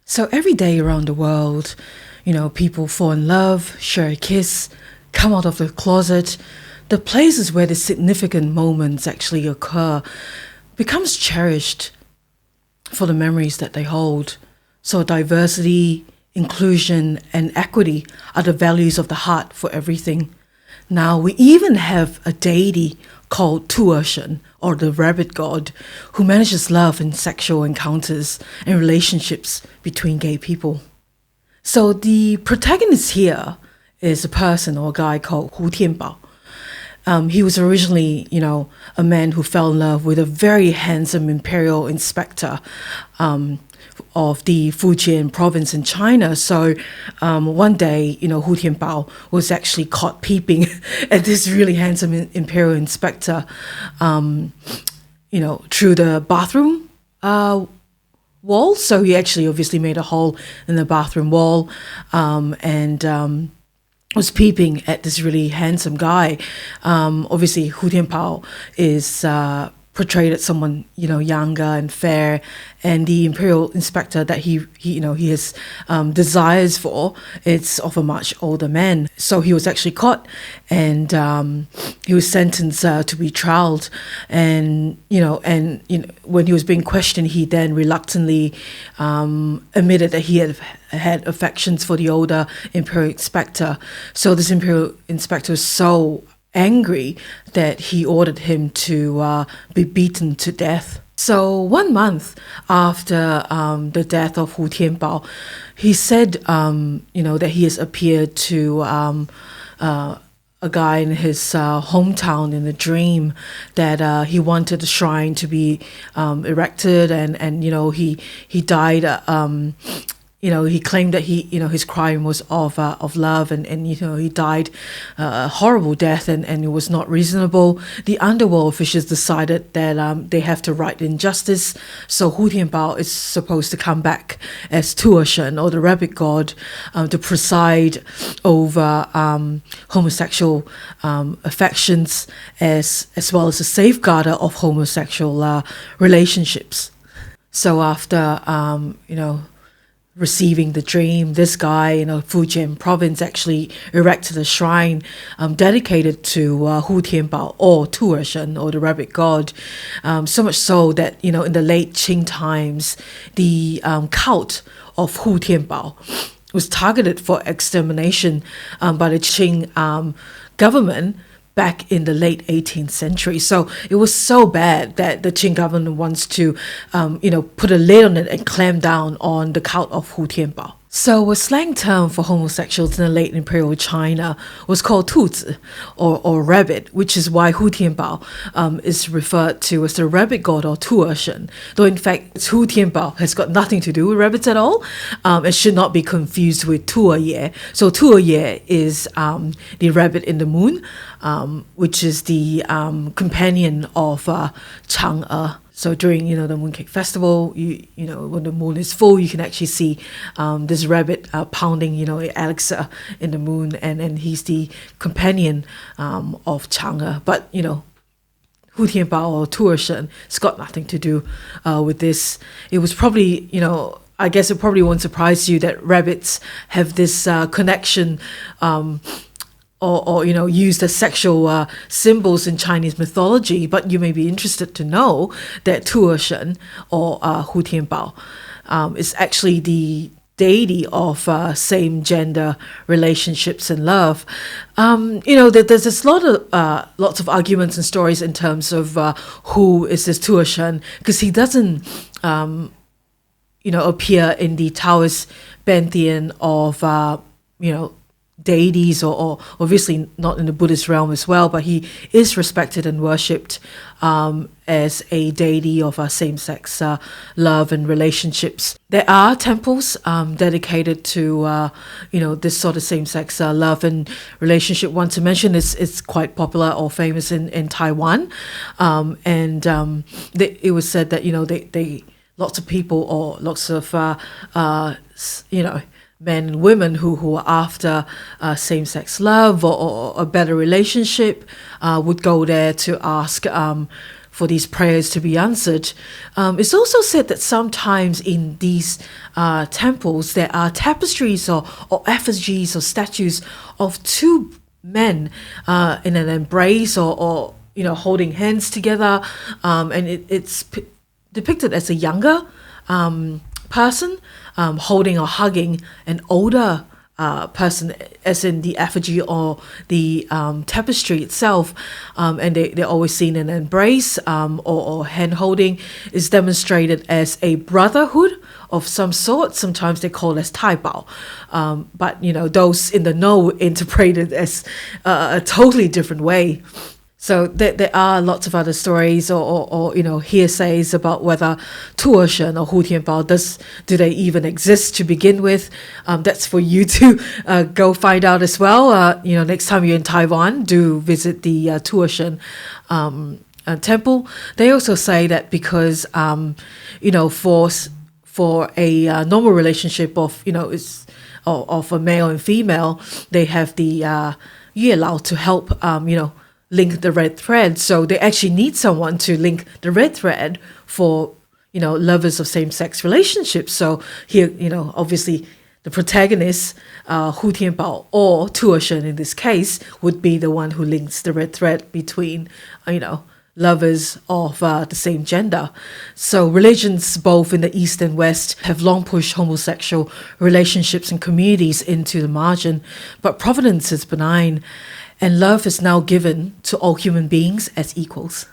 So every day around the world, people fall in love, share a kiss, come out of the closet. The places where the significant moments actually occur becomes cherished for the memories that they hold. So diversity, inclusion, and equity are the values of the heart for everything. Now we even have a deity called Tu'er Shen, or the rabbit god, who manages love and sexual encounters and relationships between gay people. So the protagonist here is a person or a guy called Hu Tianbao. He was originally, a man who fell in love with a very handsome imperial inspector of the Fujian province in China. So one day, Hu Tianbao was actually caught peeping at this really handsome imperial inspector, through the bathroom wall. So he actually obviously made a hole in the bathroom wall and was peeping at this really handsome guy. Obviously, Hu Tianbao is portrayed as someone younger and fair, and the imperial inspector that he has desires for, it's of a much older man. So he was actually caught, and he was sentenced to be trialed. And when he was being questioned, he then reluctantly admitted that he had affections for the older imperial inspector. So this imperial inspector was so angry that he ordered him to be beaten to death. So 1 month after the death of Hu Tianbao, he said, that he has appeared to a guy in his hometown in a dream, that he wanted the shrine to be erected, and he died. He claimed that his crime was of love, and he died a horrible death, and it was not reasonable. The underworld officials decided that they have to right injustice. So Hu Tianbao is supposed to come back as Tu'er Shen, or the rabbit god, to preside over homosexual affections, as well as a safeguarder of homosexual relationships. So after receiving the dream, this guy in Fujian province actually erected a shrine dedicated to Hu Tianbao, or Tu'er Shen, or the rabbit god. So much so that in the late Qing times, the cult of Hu Tianbao was targeted for extermination by the Qing government back in the late 18th century. So it was so bad that the Qing government wants to, put a lid on it and clamp down on the cult of Hu Tianbao. So a slang term for homosexuals in the late imperial China was called tuzi, or rabbit, which is why Hu Tianbao is referred to as the rabbit god, or Tu'er Shen. Though in fact, Hu Tianbao has got nothing to do with rabbits at all. It should not be confused with Tu'er Ye. So Tu'er Ye is the rabbit in the moon, which is the companion of Chang'e. So during, the Mooncake Festival, when the moon is full, you can actually see this rabbit pounding, elixir in the moon, and he's the companion of Chang'e. But, Hu Tianbao, or Tu'er Shen, it's got nothing to do with this. It was probably, I guess it probably won't surprise you that rabbits have this connection or used as sexual symbols in Chinese mythology. But you may be interested to know that Tu'er Shen, or Hu Tianbao, is actually the deity of same-gender relationships and love. There's lots of arguments and stories in terms of who is this Tu'er Shen, because he doesn't appear in the Taoist pantheon of deities, or obviously not in the Buddhist realm as well, but he is respected and worshipped as a deity of same-sex love and relationships. There are temples dedicated to this sort of same-sex love and relationship. One to mention is quite popular or famous in Taiwan, it was said that they lots of people, or lots of men and women who are after same-sex love or a better relationship would go there to ask for these prayers to be answered. It's also said that sometimes in these temples there are tapestries or effigies or statues of two men in an embrace or holding hands together, and it's depicted as a younger person holding or hugging an older person, as in the effigy or the tapestry itself, and they're always seen in an embrace or hand holding is demonstrated as a brotherhood of some sort. Sometimes they call it as tai bao, but those in the know interpret it as a totally different way. So there are lots of other stories or hearsays about whether Tu'er Shen or Hu Tianbao, do they even exist to begin with. That's for you to go find out as well. Next time you're in Taiwan, do visit the Tu'er Shen temple. They also say that because for a normal relationship of of a male and female, they have the Yue Lao to help link the red thread. So they actually need someone to link the red thread for lovers of same-sex relationships. So here obviously the protagonist, Hu Tianbao or Tu'er Shen in this case, would be the one who links the red thread between lovers of the same gender. So religions both in the East and West have long pushed homosexual relationships and communities into the margin, but providence is benign, and love is now given to all human beings as equals.